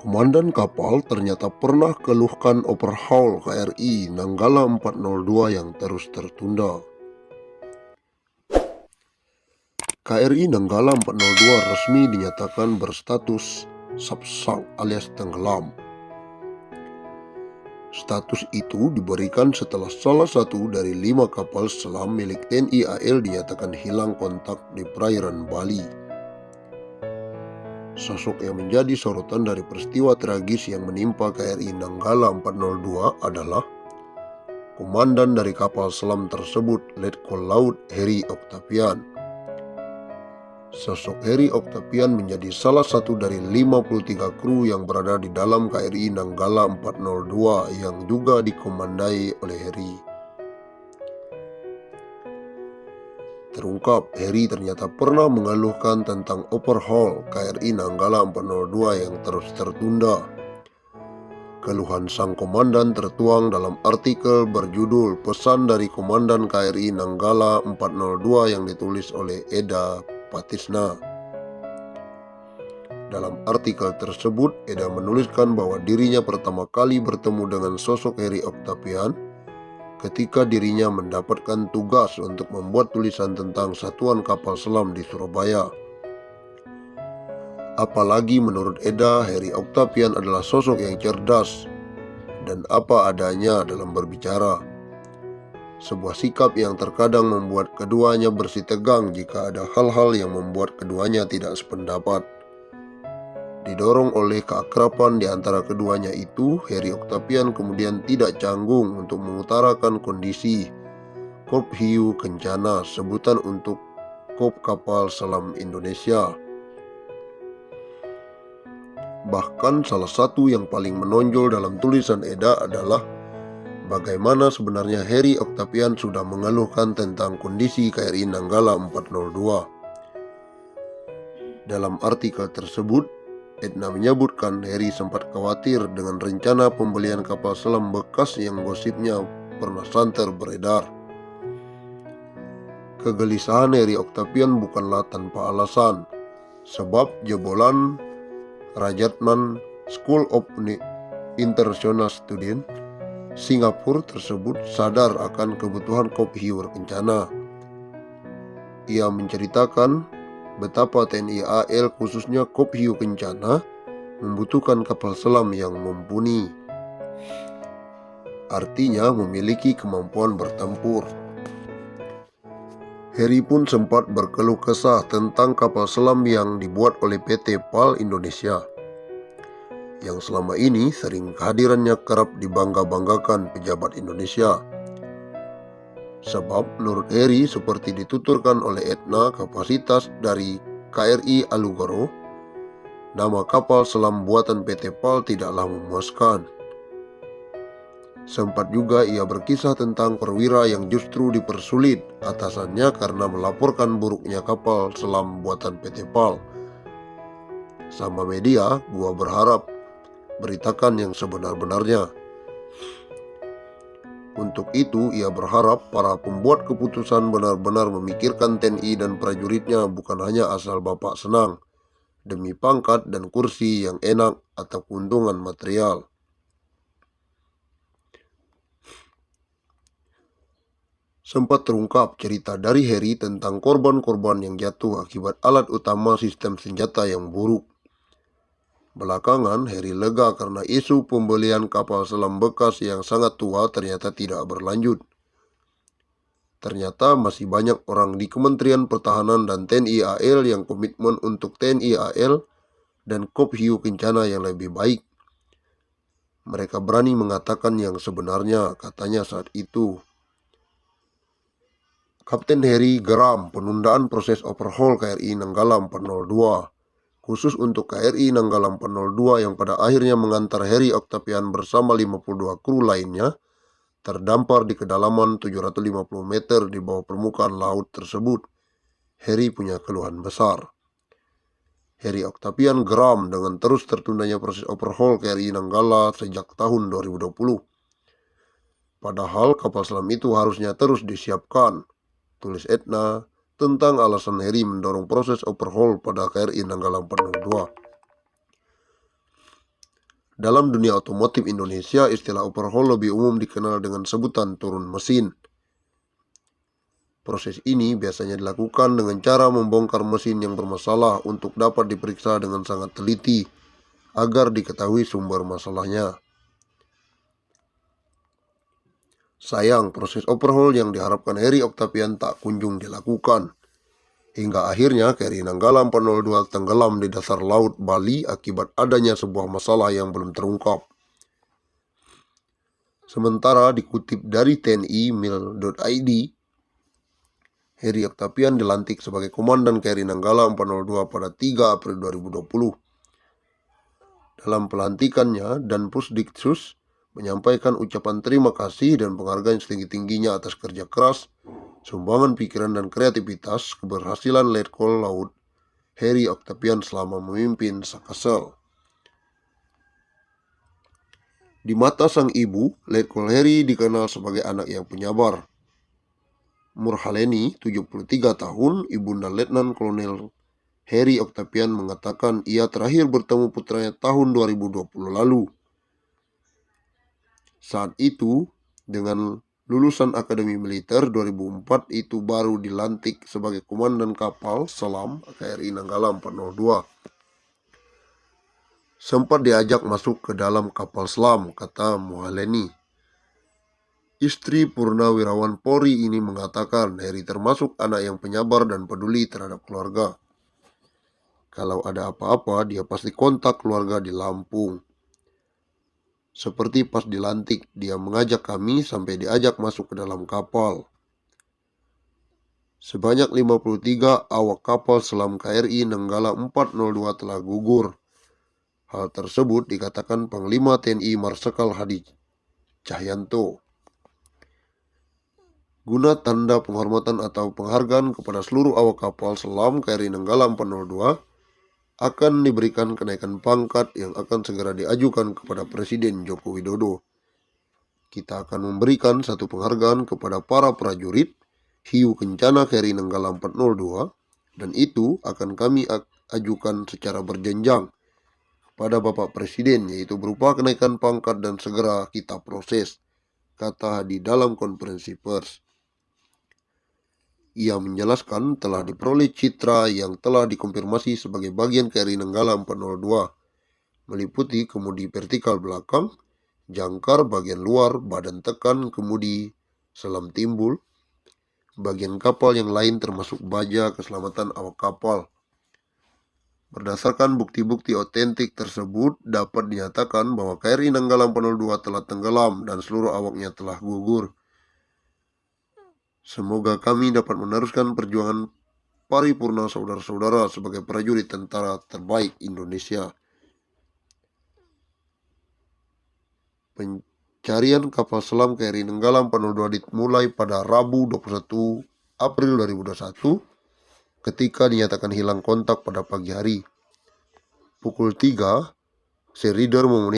Komandan kapal ternyata pernah keluhkan overhaul KRI Nanggala 402 yang terus tertunda. KRI Nanggala 402 resmi dinyatakan berstatus subsunk alias tenggelam. Status itu diberikan setelah salah satu dari 5 kapal selam milik TNI AL dinyatakan hilang kontak di perairan Bali. Sosok yang menjadi sorotan dari peristiwa tragis yang menimpa KRI Nanggala 402 adalah komandan dari kapal selam tersebut, Letkol Laut Heri Octavian. Sosok Heri Octavian menjadi salah satu dari 53 kru yang berada di dalam KRI Nanggala 402 yang juga dikomandai oleh Heri. Terungkap, Heri ternyata pernah mengeluhkan tentang overhaul KRI Nanggala 402 yang terus tertunda. Keluhan sang komandan tertuang dalam artikel berjudul Pesan dari Komandan KRI Nanggala 402 yang ditulis oleh Eda Patisna. Dalam artikel tersebut, Eda menuliskan bahwa dirinya pertama kali bertemu dengan sosok Heri Octavian ketika dirinya mendapatkan tugas untuk membuat tulisan tentang satuan kapal selam di Surabaya. Apalagi menurut Eda, Heri Octavian adalah sosok yang cerdas dan apa adanya dalam berbicara. Sebuah sikap yang terkadang membuat keduanya bersitegang jika ada hal-hal yang membuat keduanya tidak sependapat. Didorong oleh keakraban di antara keduanya itu, Heri Octavian kemudian tidak canggung untuk mengutarakan kondisi Kop Hiu Kencana, sebutan untuk Kop Kapal Selam Indonesia. Bahkan salah satu yang paling menonjol dalam tulisan Eda adalah bagaimana sebenarnya Heri Octavian sudah mengeluhkan tentang kondisi KRI Nanggala 402. Dalam artikel tersebut, Edna menyebutkan Heri sempat khawatir dengan rencana pembelian kapal selam bekas yang gosipnya pernah santer beredar. Kegelisahan Heri Octavian bukanlah tanpa alasan, sebab jebolan Rajatman School of International Students Singapura tersebut sadar akan kebutuhan Kop Hiu Kencana. Ia menceritakan betapa TNI AL khususnya Kop Hiu Kencana membutuhkan kapal selam yang mumpuni, artinya memiliki kemampuan bertempur. Heri pun sempat berkeluh kesah tentang kapal selam yang dibuat oleh PT PAL Indonesia, yang selama ini sering kehadirannya kerap dibangga-banggakan pejabat Indonesia. Sebab menurut Heri, seperti dituturkan oleh Edna, kapasitas dari KRI Alugoro, nama kapal selam buatan PT PAL, tidaklah memuaskan. Sempat juga ia berkisah tentang perwira yang justru dipersulit atasannya karena melaporkan buruknya kapal selam buatan PT PAL. Sama media, gua berharap beritakan yang sebenar-benarnya. Untuk itu, ia berharap para pembuat keputusan benar-benar memikirkan TNI dan prajuritnya, bukan hanya asal bapak senang demi pangkat dan kursi yang enak atau keuntungan material. Sempat terungkap cerita dari Heri tentang korban-korban yang jatuh akibat alat utama sistem senjata yang buruk. Belakangan, Heri lega karena isu pembelian kapal selam bekas yang sangat tua ternyata tidak berlanjut. Ternyata masih banyak orang di Kementerian Pertahanan dan TNI AL yang komitmen untuk TNI AL dan Kop Hiu Kencana yang lebih baik. Mereka berani mengatakan yang sebenarnya, katanya saat itu. Kapten Heri geram penundaan proses overhaul KRI Nanggala 402. Khusus untuk KRI Nanggala 402 yang pada akhirnya mengantar Heri Octavian bersama 52 kru lainnya terdampar di kedalaman 750 meter di bawah permukaan laut tersebut. Heri punya keluhan besar. Heri Octavian geram dengan terus tertundanya proses overhaul KRI Nanggala sejak tahun 2020. Padahal kapal selam itu harusnya terus disiapkan, tulis Edna tentang alasan Heri mendorong proses overhaul pada KRI Nanggala 402. Dalam dunia otomotif Indonesia, istilah overhaul lebih umum dikenal dengan sebutan turun mesin. Proses ini biasanya dilakukan dengan cara membongkar mesin yang bermasalah untuk dapat diperiksa dengan sangat teliti agar diketahui sumber masalahnya. Sayang, proses overhaul yang diharapkan Heri Octavian tak kunjung dilakukan. Hingga akhirnya KRI Nanggala 402 tenggelam di dasar laut Bali akibat adanya sebuah masalah yang belum terungkap. Sementara dikutip dari tni.mil.id, Heri Octavian dilantik sebagai Komandan KRI Nanggala 402 pada 3 April 2020. Dalam pelantikannya, dan Pusdiksus menyampaikan ucapan terima kasih dan penghargaan setinggi-tingginya atas kerja keras, sumbangan pikiran dan kreativitas keberhasilan Letkol Laut Heri Octavian selama memimpin Sakasel. Di mata sang ibu, Letkol Heri dikenal sebagai anak yang penyabar. Murhaleni, 73 tahun, ibunda Letnan Kolonel Heri Octavian mengatakan ia terakhir bertemu putranya tahun 2020 lalu. Saat itu, dengan lulusan Akademi Militer 2004 itu baru dilantik sebagai Komandan Kapal Selam KRI Nanggala 402. Sempat diajak masuk ke dalam kapal selam, kata Muhaleni. Istri Purnawirawan Polri ini mengatakan Heri termasuk anak yang penyabar dan peduli terhadap keluarga. Kalau ada apa-apa, dia pasti kontak keluarga di Lampung. Seperti pas dilantik, dia mengajak kami sampai diajak masuk ke dalam kapal. Sebanyak 53 awak kapal selam KRI Nanggala 402 telah gugur. Hal tersebut dikatakan Panglima TNI Marsikal Hadi Cahyanto. Guna tanda penghormatan atau penghargaan kepada seluruh awak kapal selam KRI Nanggala 402, akan diberikan kenaikan pangkat yang akan segera diajukan kepada Presiden Joko Widodo. Kita akan memberikan satu penghargaan kepada para prajurit Hiu Kencana KRI Nanggala 402, dan itu akan kami ajukan secara berjenjang kepada Bapak Presiden, yaitu berupa kenaikan pangkat dan segera kita proses, kata di dalam konferensi pers. Ia menjelaskan telah diperoleh citra yang telah dikonfirmasi sebagai bagian KRI Nanggala 402, meliputi kemudi vertikal belakang, jangkar bagian luar, badan tekan kemudi, selam timbul, bagian kapal yang lain termasuk baja keselamatan awak kapal. Berdasarkan bukti-bukti otentik tersebut, dapat dinyatakan bahwa KRI Nanggala 402 telah tenggelam dan seluruh awaknya telah gugur. Semoga kami dapat meneruskan perjuangan paripurna saudara-saudara sebagai prajurit tentara terbaik Indonesia. Pencarian kapal selam KRI Nanggala 402 dimulai pada Rabu 21 April 2021 ketika dinyatakan hilang kontak pada pagi hari. Pukul 3, Sea Reader memenuhi